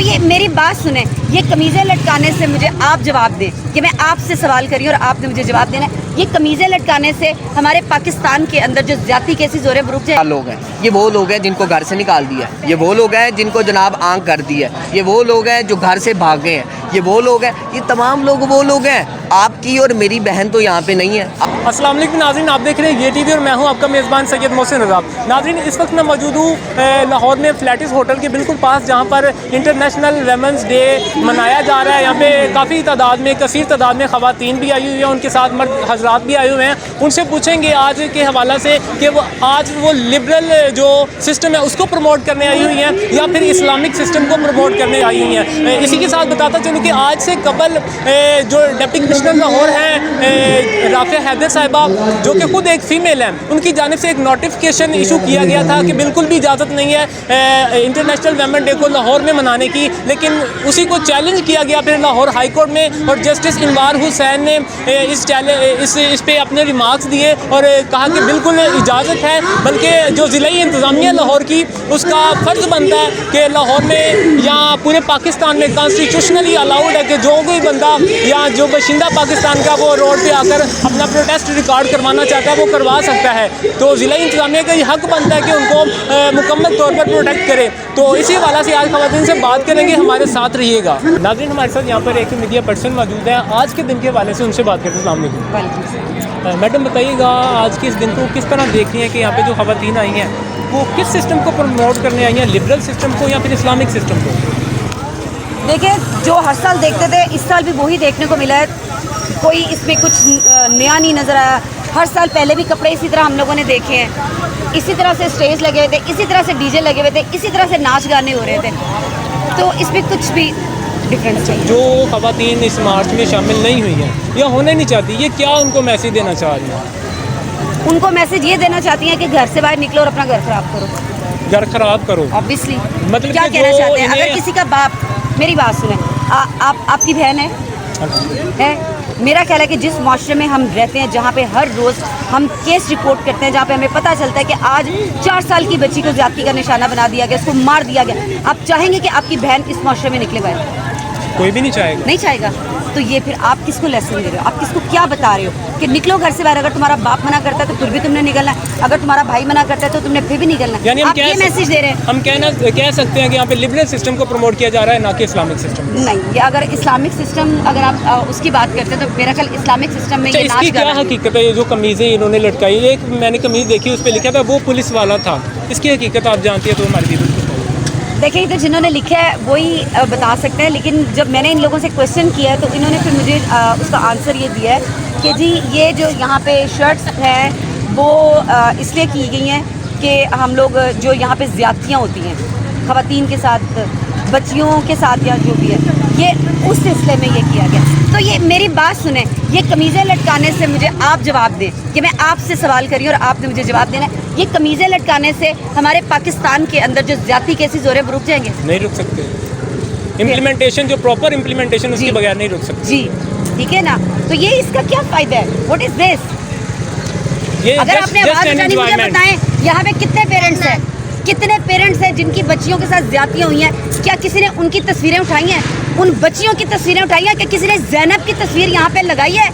یہ میری بات سنیں, یہ قمیضیں لٹکانے سے مجھے آپ جواب دیں کہ میں آپ سے سوال کری اور آپ نے مجھے جواب دینا ہے. یہ قمیضیں لٹکانے سے ہمارے پاکستان کے اندر جو زیادتی کیسز ہو رہے ہیں رک جائے. لوگ ہیں یہ وہ لوگ ہیں جن کو گھر سے نکال دیا ہے, یہ وہ لوگ ہیں جن کو جناب آنکھ کر دی ہے, یہ وہ لوگ ہیں جو گھر سے بھاگے ہیں, یہ وہ لوگ ہیں, یہ تمام لوگ وہ لوگ ہیں. آپ کی اور میری بہن تو یہاں پہ نہیں ہے. السلام علیکم ناظرین, آپ دیکھ رہے ہیں یہ ٹی وی اور میں ہوں آپ کا میزبان سید محسن رضا. ناظرین اس وقت میں موجود ہوں لاہور میں فلیٹس ہوٹل کے بالکل پاس, جہاں پر انٹرنیشنل ویمنس ڈے منایا جا رہا ہے. یہاں پہ کافی تعداد میں, کثیر تعداد میں خواتین بھی آئی ہوئی ہیں, ان کے ساتھ مرد حضرات بھی آئے ہوئے ہیں. ان سے پوچھیں گے آج کے حوالہ سے کہ وہ آج وہ لبرل جو سسٹم ہے اس کو پروموٹ کرنے آئی ہوئی ہیں یا پھر اسلامک سسٹم کو پروموٹ کرنے آئی ہوئی ہیں. اسی کے ساتھ بتاتا چلوں کہ آج سے قبل جو ڈپٹی کمشنر لاہور ہیں رافعہ حیدر صاحبہ, جو کہ خود ایک فیمیل ہیں, ان کی جانب سے ایک نوٹیفکیشن ایشو کیا گیا تھا کہ بالکل بھی اجازت نہیں ہے انٹرنیشن ویمن ڈے کو لاہور میں منانے کی, لیکن اسی کو چیلنج کیا گیا پھر لاہور ہائی کورٹ میں, اور جسٹس انوار حسین نے اس پہ اپنے ریمارکس دیے اور کہا کہ بالکل اجازت ہے, بلکہ جو ضلعی انتظامیہ لاہور کی اس کا فرض بنتا ہے کہ لاہور میں یا پورے پاکستان میں کانسٹیٹیوشنلی الاؤڈ ہے کہ جو کوئی بندہ یا جو باشندہ پاکستان کا وہ روڈ پہ آ کر اپنا پروٹیسٹ ریکارڈ کروانا چاہتا ہے وہ کروا سکتا ہے. تو ضلعی انتظامیہ کا یہ حق بنتا ہے کہ ان کو مکمل طور پر پروٹیکٹ کرے. تو اسی حوالہ سے آج خواتین سے بات کریں گے, ہمارے ساتھ رہیے گا. ناظرین ہمارے ساتھ یہاں پر ایک میڈیا پرسن موجود ہے, آج کے دن کے حوالے سے ان سے بات کرتے ہیں. السلام علیکم میڈم, بتائیے گا آج کے اس دن کو کس طرح دیکھ رہی ہیں کہ یہاں پہ جو خواتین آئی ہیں وہ کس سسٹم کو پروموٹ کرنے آئی ہیں, لبرل سسٹم کو یا پھر اسلامک سسٹم کو؟ دیکھیں جو ہر سال دیکھتے تھے اس سال بھی وہی دیکھنے کو ملا ہے, کوئی اس میں کچھ نیا نہیں نظر آیا. ہر سال پہلے بھی کپڑے اسی طرح ہم لوگوں نے دیکھے ہیں, اسی طرح سے اسٹیج لگے ہوئے تھے, اسی طرح سے ڈی جے لگے ہوئے تھے, اسی طرح سے ناچ گانے ہو رہے تھے. تو اس میں کچھ بھی ڈفرینس چاہیے. جو خواتین اس مارچ میں شامل نہیں ہوئی ہیں یا ہونا نہیں چاہتی, یہ کیا ان کو میسیج دینا چاہ رہی ہیں؟ ان کو میسج یہ دینا چاہتی ہیں کہ گھر سے باہر نکلو اور اپنا گھر خراب کرو. گھر خراب کرو آبویسلی مطلب کیا کہ کہنا جو چاہتے ہیں؟ انہیں- اگر کسی کا باپ, میری بات سنیں, آپ کی بہن ہے, میرا خیال ہے کہ جس معاشرے میں ہم رہتے ہیں جہاں پہ ہر روز ہم کیس رپورٹ کرتے ہیں, جہاں پہ ہمیں پتہ چلتا ہے کہ آج 4 سال کی بچی کو زیادتی کا نشانہ بنا دیا گیا, اس کو مار دیا گیا, آپ چاہیں گے کہ آپ کی بہن اس معاشرے میں نکلے باہر؟ کوئی بھی نہیں چاہے گا. نہیں چاہے گا. تو یہ پھر آپ کس کو لیسن دے رہے ہو, آپ کس کو کیا بتا رہے ہو کہ نکلو گھر سے باہر؟ اگر تمہارا باپ منع کرتا ہے تو پھر بھی تم نے نکلنا ہے, اگر تمہارا بھائی منع کرتا ہے تو تم نے پھر بھی نکلنا ہے. یعنی آپ یہ میسج دے رہے ہیں. ہم کہہ سکتے ہیں کہ یہاں پہ لبرل سسٹم کو پروموٹ کیا جا رہا ہے, نہ کہ اسلامک سسٹم. نہیں, یہ اگر اسلامک سسٹم اگر آپ اس کی بات کرتے ہیں تو میرا خیال اسلامک سسٹم میں یہ اس کی ناچ کیا گانا حقیقت ہے؟ یہ جو قمیضیں انہوں نے لٹکائی, ایک میں نے قمیض دیکھی اس پہ لکھا تھا وہ پولیس والا تھا, اس کی حقیقت آپ جانتی ہیں تو ہماری بھی بالکل. دیکھیں تو جنہوں نے لکھا ہے وہی بتا سکتے ہیں, لیکن جب میں نے ان لوگوں سے کویشچن کیا ہے تو انہوں نے پھر مجھے اس کا آنسر یہ دیا ہے کہ جی یہ جو یہاں پہ شرٹس ہیں وہ اس لیے کی گئی ہیں کہ ہم لوگ جو یہاں پہ زیادتیاں ہوتی ہیں خواتین کے ساتھ, بچیوں کے ساتھ یا جو بھی ہے, یہ اس سلسلے میں یہ کیا گیا. تو یہ میری بات سنیں, یہ قمیضیں لٹکانے سے مجھے آپ جواب دیں کہ میں آپ سے سوال کری اور آپ نے مجھے جواب دینا ہے. یہ قمیضیں لٹکانے سے ہمارے پاکستان کے اندر جو زیادتی کیسز ہو رہے ہیں وہ رک جائیں گے؟ نہیں رک سکتے. امپلیمنٹیشن جو پراپر امپلیمنٹیشن اس کے بغیر نہیں رک سکتے. جی ٹھیک ہے نا. تو یہ اس کا کیا فائدہ ہے؟ واٹ از دس؟ اگر آپ نے آواز اٹھانی, مجھے بتائیں یہاں پہ کتنے پیرنٹس ہیں جن کی بچیوں کے ساتھ زیادتیاں ہوئی ہیں؟ کیا کسی نے ان کی تصویریں اٹھائی ہیں, ان بچیوں کی تصویریں اٹھائی ہیں؟ کہ کسی نے زینب کی تصویر یہاں پہ لگائی ہے؟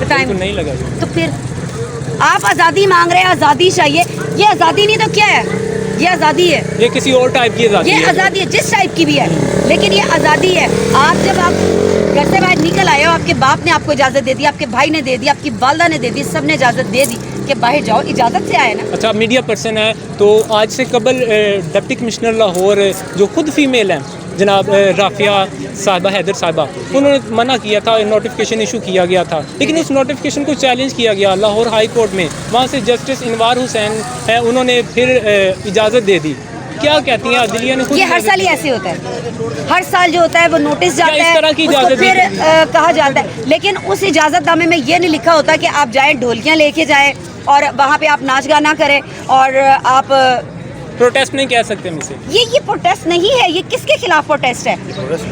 بتائیں. نہیں لگا. تو پھر آپ آزادی مانگ رہے ہیں, آزادی چاہیے. یہ آزادی نہیں تو کیا ہے؟ یہ آزادی ہے. یہ کسی اور ٹائپ کی آزادی ہے. یہ آزادی ہے جس ٹائپ کی بھی ہے, لیکن یہ آزادی ہے. آپ جب آپ گھر سے باہر نکل آئے ہو, آپ کے باپ نے آپ کو اجازت دے دی, آپ کے بھائی نے دے دی, آپ کی والدہ نے دے دی, سب نے اجازت دے دی کہ باہر جاؤ, اجازت سے آئے نا. اچھا, میڈیا پرسن ہے تو آج سے قبل ڈپٹی کمشنر لاہور جو خود فیمیل ہیں جناب رافعہ صاحبہ حیدر صاحبہ, انہوں نے منع کیا تھا, نوٹیفکیشن ایشو کیا گیا تھا, لیکن اس نوٹیفکیشن کو چیلنج کیا گیا لاہور ہائی کورٹ میں. وہاں سے جسٹس انوار حسین ہیں, انہوں نے پھر اجازت دے دی. کیا کہتی ہیں عدلیہ نے؟ یہ ہر سال ہی ایسے ہوتا ہے, ہر سال جو ہوتا ہے وہ نوٹس جاتا ہے, اس طرح کی اس کو اجازت پھر کہا جاتا ہے, لیکن اس اجازت نامے میں یہ نہیں لکھا ہوتا کہ آپ جائیں ڈھولکیاں لے کے جائیں اور وہاں پہ آپ ناچ گانا کریں اور آپ پروٹیسٹ نہیں کہہ سکتے مجھ سے. یہ پروٹیسٹ نہیں ہے. یہ کس کے خلاف پروٹیسٹ ہے؟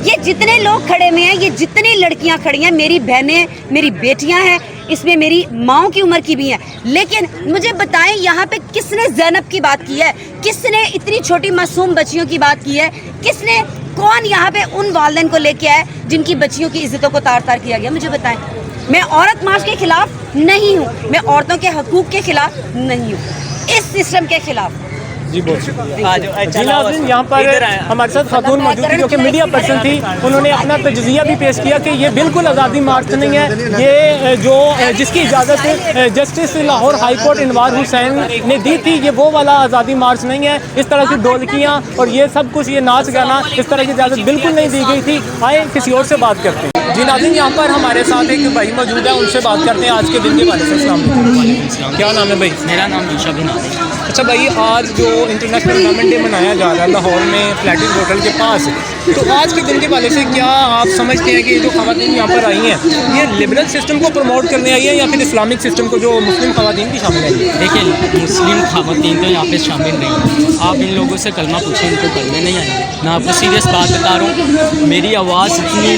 یہ جتنے لوگ کھڑے ہوئے ہیں, یہ جتنی لڑکیاں کھڑی ہیں, میری بہنیں, میری بیٹیاں ہیں, اس میں میری ماؤں کی عمر کی بھی ہیں. لیکن مجھے بتائیں یہاں پہ کس نے زینب کی بات کی ہے, کس نے اتنی چھوٹی معصوم بچیوں کی بات کی ہے, کس نے, کون یہاں پہ ان والدین کو لے کے آئے جن کی بچیوں کی عزتوں کو تار تار کیا گیا؟ مجھے بتائیں. میں عورت مارچ کے خلاف نہیں ہوں, میں عورتوں کے حقوق کے خلاف نہیں ہوں, اس سسٹم کے خلاف. جی بہت شکریہ. جی ناظرین, یہاں پر ہمارے ساتھ خاتون موجود تھی جو کہ میڈیا پرسن تھی. انہوں نے اپنا تجزیہ بھی پیش کیا کہ یہ بالکل آزادی مارچ نہیں ہے. یہ جو جس کی اجازت جسٹس لاہور ہائی کورٹ انوار حسین نے دی تھی, یہ وہ والا آزادی مارچ نہیں ہے. اس طرح کی ڈولکیاں اور یہ سب کچھ, یہ ناچ گانا, اس طرح کی اجازت بالکل نہیں دی گئی تھی. آئے کسی اور سے بات کرتے ہیں. جی ناظرین, یہاں پر ہمارے ساتھ ایک بھائی موجود ہے, ان سے بات کرتے ہیں آج کے دن کے بارے سے. السلام علیکم. کیا نام ہے بھائی؟ میرا نام یوشا بن ہے. اچھا بھائی, آج جو انٹرنیشنل ویمن ڈے منایا جا رہا ہے لاہور میں فلیٹس ہوٹل کے پاس, تو آج کے دن کے حوالے سے کیا آپ سمجھتے ہیں کہ یہ جو خواتین یہاں پر آئی ہیں یہ لبرل سسٹم کو پروموٹ کرنے آئی ہیں یا پھر اسلامک سسٹم کو جو مسلم خواتین بھی شامل ہیں؟ دیکھیں, مسلم خواتین تو یہاں پہ شامل نہیں ہیں. آپ ان لوگوں سے کلمہ پوچھیں, ان کو کلمے نہیں آئیں گے. میں آپ کو سیریس بات بتا رہا ہوں, میری آواز اتنی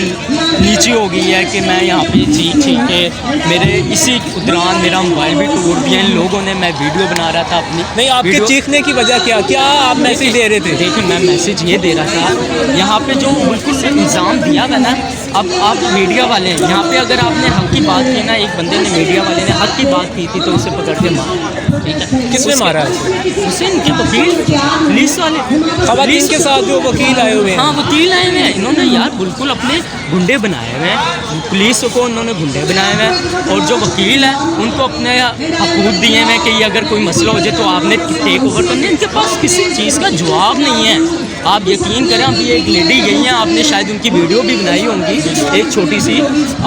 نیچی ہو گئی ہے کہ میں یہاں پہ چیخ کے, میرے اسی دوران میرا موبائل بھی ٹوٹ دیا ان لوگوں نے. میں ویڈیو بنا رہا تھا اپنی. نہیں, آپ کے چیخنے کی وجہ کیا آپ میسج دے رہے تھے؟ دیکھیں, میں میسج یہ دے رہا تھا, یہاں پہ جو بالکل الزام دیا تھا نا, اب آپ میڈیا والے ہیں یہاں پہ, اگر آپ نے حق کی بات کی نا, ایک بندے نے میڈیا والے نے حق کی بات کی تھی تو اسے پکڑ کے مارا. ٹھیک ہے, کس نے مارا ہے اسے؟ ان کے وکیل, پولیس والے, خواتین کے ساتھ جو وکیل آئے ہوئے ہیں. ہاں, وکیل آئے ہوئے ہیں. انہوں نے یار بالکل اپنے گنڈے بنائے ہوئے ہیں, پولیس کو انہوں نے گنڈے بنائے ہوئے ہیں, اور جو وکیل ہیں ان کو اپنے حقوق دیے ہوئے ہیں کہ یہ اگر کوئی مسئلہ ہو جائے تو آپ نے ٹیک اوور کرنا ہے. ان کے پاس کسی چیز کا جواب نہیں ہے. آپ یقین کریں, ابھی ایک لیڈی گئی ہیں, آپ نے شاید ان کی ویڈیو بھی بنائی ہوگی ایک چھوٹی سی,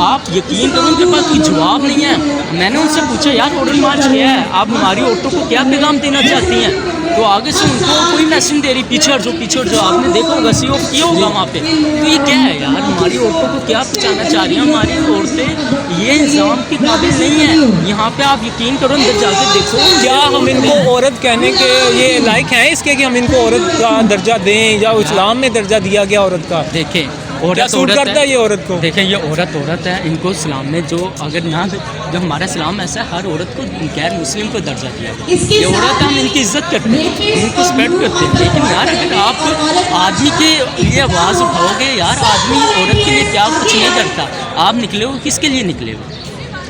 آپ یقین کریں ان کے پاس کوئی جواب نہیں ہے. میں نے ان سے پوچھا یار ہوٹل مارچ کیا ہے, آپ ہماری عورتوں کو کیا پیغام دینا چاہتی ہیں؟ تو آگے سے ان کو کوئی میسج دے رہی, پیچھے جو آپ نے دیکھا ہوگا سی آف کیا ہوگا وہاں پہ. تو یہ کیا ہے یار, ہماری عورتوں کو کیا پہنچانا چاہ رہی ہیں؟ ہماری عورتیں یہ الزام کی قابل نہیں ہیں. یہاں پہ آپ یقین کرو, اندر جا کے دیکھو. کیا ہم ان کو عورت کہنے کے یہ لائق ہیں اس کے کہ ہم ان کو عورت کا درجہ دیں, یا اسلام میں درجہ دیا گیا عورت کا؟ دیکھیں, کیا عورت سوٹ کرتا ہے یہ عورت کو؟ دیکھیں, یہ عورت ہے, ان کو اسلام میں جو اگر نہ, جو ہمارا اسلام ایسا ہے ہر عورت کو غیر مسلم کو درجہ دیا گیا. یہ عورت ہم ان کی عزت کرتے ہیں, ان کو رسپیکٹ کرتے ہیں. لیکن یار اگر آپ آدمی کے لیے آواز اٹھاؤ گے, یار آدمی عورت کے لیے کیا کچھ نہیں کرتا, آپ نکلے ہو کس کے لیے نکلے ہو؟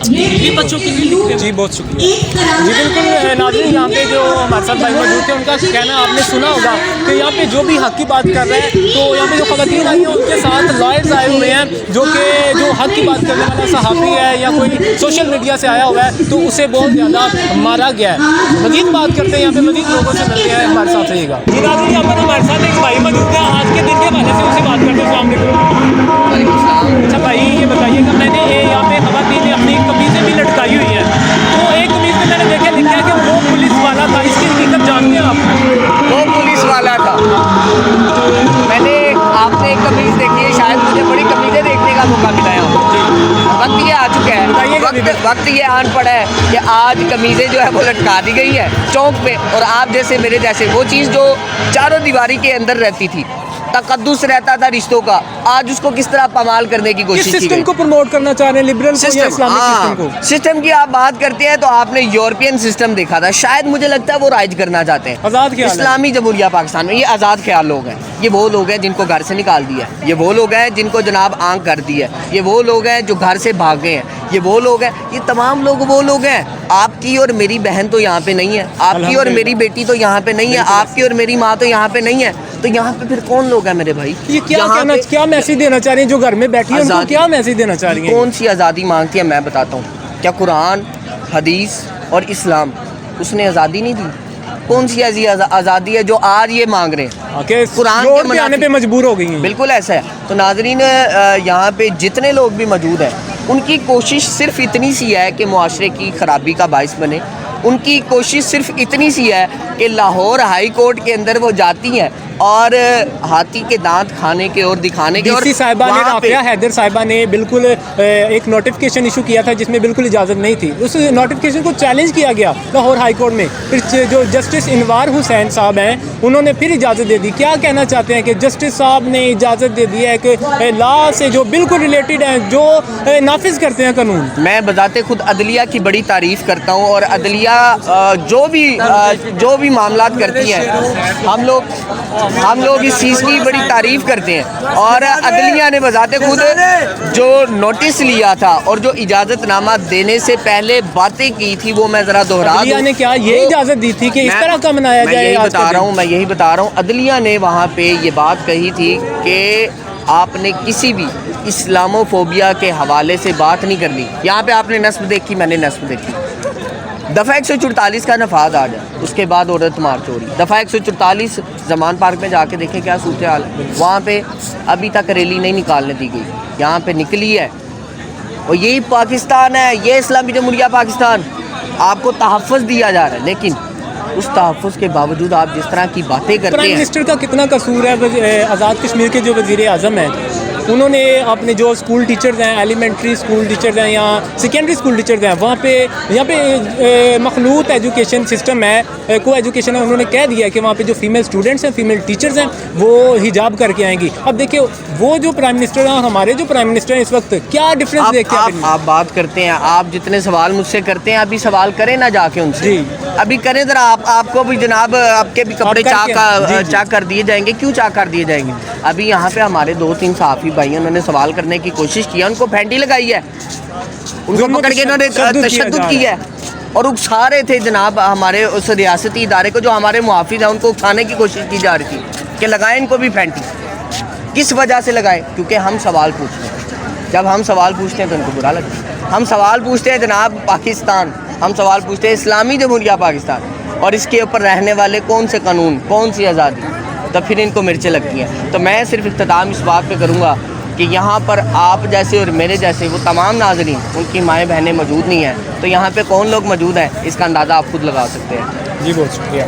اپنے بیوی بچوں کے لیے نکلے. جی بہت شکریہ. جی بالکل ناظرین, یہاں پہ جو ہمارے ساتھ بھائی موجود تھے ان کا کہنا آپ نے سنا ہوگا کہ یہاں پہ جو بھی حق کی بات کر رہے ہیں, تو یہاں پہ جو خواتین آئی ہیں ان کے ساتھ لائرز آئے ہوئے ہیں جو کہ جو حق کی بات کرنے والا صحافی ہے یا کوئی سوشل میڈیا سے آیا ہوا ہے تو اسے بہت زیادہ مارا گیا ہے. مزید بات کرتے ہیں, یہاں پہ مزید لوگوں سے ملتے ہیں, ہمارے ساتھ رہیے گا. جی ناظرین, یہاں پر ہمارے ساتھ ایک بھائی موجود ہے آج کے دن کے حوالے سے, ان سے بات کرتے ہیں. السلام علیکم. اچھا بھائی, یہ بتائیے کہ میں نے یہاں پہ خواتین نے اپنی قمیضیں بھی لٹکائی ہوئی ہیں, تو ایک قمیض میں نے دیکھا لکھا ہے کہ وہ پولیس والا تھا, اس کی حقیقت جانتے ہیں آپ؟ وہ پولیس والا تھا. میں نے, آپ نے ایک قمیض دیکھی ہے, شاید مجھے بڑی قمیضیں دیکھنے کا موقع ملا ہے. وقت یہ آ چکا ہے, وقت یہ آن پڑا ہے کہ آج قمیضیں جو ہے وہ لٹکا دی گئی ہیں چوک پہ, اور آپ جیسے میرے جیسے وہ چیز جو چاروں دیواری کے اندر رہتی تھی, تقدس رہتا تھا رشتوں کا, آج اس کو کس طرح پامال کرنے کی کوشش کی گئی. سسٹم کو پروموٹ کرنا چاہ رہے ہیں, لبرل کو یا اسلامک سسٹم کو؟ سسٹم کی آپ بات کرتے ہیں تو آپ نے یورپین سسٹم دیکھا تھا, شاید مجھے لگتا ہے وہ رائج کرنا چاہتے ہیں. آزاد خیال ہے. اسلامی جمہوریہ پاکستان میں یہ آزاد خیال لوگ ہیں. یہ وہ لوگ ہیں جن کو گھر سے نکال دیا ہے, یہ وہ لوگ ہیں جن کو جناب آنکھ کر دی ہے, یہ وہ لوگ ہیں جو گھر سے بھاگ گئے ہیں, یہ وہ لوگ ہیں, یہ تمام لوگ وہ لوگ ہیں. آپ کی اور میری بہن تو یہاں پہ نہیں ہے, آپ کی اور میری بیٹی تو یہاں پہ نہیں ہے, آپ کی اور میری ماں تو یہاں پہ نہیں ہے. تو یہاں پہ پھر کون لوگ ہیں میرے بھائی؟ یہ کیا میسج دینا چاہ رہی ہیں جو گھر میں بیٹھی ہیں, ان کو کیا میسج دینا چاہ رہی ہیں؟ کون سی آزادی مانگتی ہے میں بتاتا ہوں. کیا قرآن, حدیث اور اسلام اس نے آزادی نہیں دی؟ کون سی ایسی آزادی ہے جو آج یہ مانگ رہے ہیں؟ قرآن کے آنے پہ مجبور ہو گئی ہیں. بالکل ایسا ہے. تو ناظرین, یہاں پہ جتنے لوگ بھی موجود ہیں ان کی کوشش صرف اتنی سی ہے کہ معاشرے کی خرابی کا باعث بنے. ان کی کوشش صرف اتنی سی ہے کہ لاہور ہائی کورٹ کے اندر وہ جاتی ہیں اور ہاتھی کے دانت کھانے کے اور دکھانے کے. اور ڈی سی صاحبہ نے وہاں پہ رافعہ حیدر صاحبہ نے بالکل ایک نوٹیفکیشن ایشو کیا تھا جس میں بالکل اجازت نہیں تھی. اس نوٹیفکیشن کو چیلنج کیا گیا لاہور ہائی کورٹ میں. پھر جو جسٹس انوار حسین صاحب ہیں انہوں نے پھر اجازت دے دی. کیا کہنا چاہتے ہیں کہ جسٹس صاحب نے اجازت دے دی ہے کہ لا سے جو بالکل ریلیٹڈ ہیں, جو نافذ کرتے ہیں قانون. میں بذات خود عدلیہ کی بڑی تعریف کرتا ہوں, اور عدلیہ جو بھی معاملات کرتی ہیں ہم لوگ اس چیز کی بڑی تعریف کرتے ہیں. اور عدلیہ نے بذات خود جو نوٹس لیا تھا اور جو اجازت نامہ دینے سے پہلے باتیں کی تھی وہ میں ذرا دہرا دوں. عدلیہ نے کیا یہ اجازت دی تھی کہ اس طرح کا منایا جائے؟ میں یہی بتا رہا ہوں عدلیہ نے وہاں پہ یہ بات کہی تھی کہ آپ نے کسی بھی اسلامو فوبیا کے حوالے سے بات نہیں کرنی. یہاں پہ آپ نے نصب دیکھی, میں نے نصب دیکھی. دفعہ 144 کا نفاذ آ جائے, اس کے بعد عورت مار چوری. دفعہ 144 زمان پارک میں جا کے دیکھیں کیا صورتحال ہے. وہاں پہ ابھی تک ریلی نہیں نکالنے دی گئی, یہاں پہ نکلی ہے. اور یہی پاکستان ہے, یہ اسلامی جمہوریہ پاکستان. آپ کو تحفظ دیا جا رہا ہے, لیکن اس تحفظ کے باوجود آپ جس طرح کی باتیں کرتے پرائم ہیں. منسٹر کا کتنا قصور ہے؟ آزاد کشمیر کے جو وزیر اعظم ہیں انہوں نے اپنے جو اسکول ٹیچرز ہیں, ایلیمنٹری اسکول ٹیچرز ہیں یا سیکنڈری اسکول ٹیچرز ہیں, وہاں پہ یہاں پہ مخلوط ایجوکیشن سسٹم ہے, کو ایجوکیشن ہے. انہوں نے کہہ دیا کہ وہاں پہ جو فیمیل اسٹوڈنٹس ہیں, فیمیل ٹیچرز ہیں, وہ حجاب کر کے آئیں گی. اب دیکھیں وہ جو پرائم منسٹر ہیں اور ہمارے جو پرائم منسٹر ہیں اس وقت کیا ڈفرینس دیکھتے ہیں؟ آپ بات کرتے ہیں, آپ جتنے سوال مجھ سے کرتے ہیں ابھی سوال کریں نہ جا کے ان سے. جی ابھی کریں ذرا. آپ کو بھی جناب آپ کے بھی کپڑے چاک کر دیے جائیں گے. کیوں چاک کر دیے جائیں گے؟ ابھی یہاں پہ ہمارے 2-3 صحافی بھائی انہوں نے سوال کرنے کی کوشش کیا, ان کو پھینٹی لگائی ہے, ان کو پکڑ کے انہوں نے تشدد کیا ہے اور اکسا رہے تھے جناب ہمارے اس ریاستی ادارے کو جو ہمارے محافظ ہیں, ان کو اکسانے کی کوشش کی جا رہی تھی کہ لگائیں ان کو بھی پھینٹی. کس وجہ سے لگائے؟ کیونکہ ہم سوال پوچھتے ہیں. جب ہم سوال پوچھتے ہیں تو ان کو برا لگتا ہے. ہم سوال پوچھتے ہیں جناب پاکستان, ہم سوال پوچھتے ہیں اسلامی جمہوریہ پاکستان, اور اس کے اوپر رہنے والے کون سے قانون, کون سی آزادی, تو پھر ان کو مرچیں لگتی ہیں. تو میں صرف اختتام اس بات پہ کروں گا کہ یہاں پر آپ جیسے اور میرے جیسے وہ تمام ناظرین, ان کی مائیں بہنیں موجود نہیں ہیں, تو یہاں پہ کون لوگ موجود ہیں اس کا اندازہ آپ خود لگا سکتے ہیں. جی بہت شکریہ.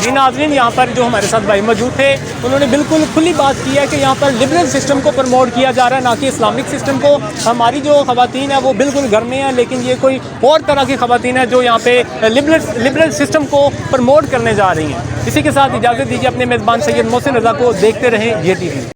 جی ناظرین, یہاں پر جو ہمارے ساتھ بھائی موجود تھے انہوں نے بالکل کھلی بات کی ہے کہ یہاں پر لبرل سسٹم کو پروموٹ کیا جا رہا ہے, نہ کہ اسلامک سسٹم کو. ہماری جو خواتین ہیں وہ بالکل گھر میں ہیں, لیکن یہ کوئی اور طرح کی خواتین ہیں جو یہاں پہ لبرل سسٹم کو پروموٹ کرنے جا رہی ہیں. اسی کے ساتھ اجازت دیجیے اپنے میزبان سید محسن رضا کو. دیکھتے رہیں یہ ٹی وی.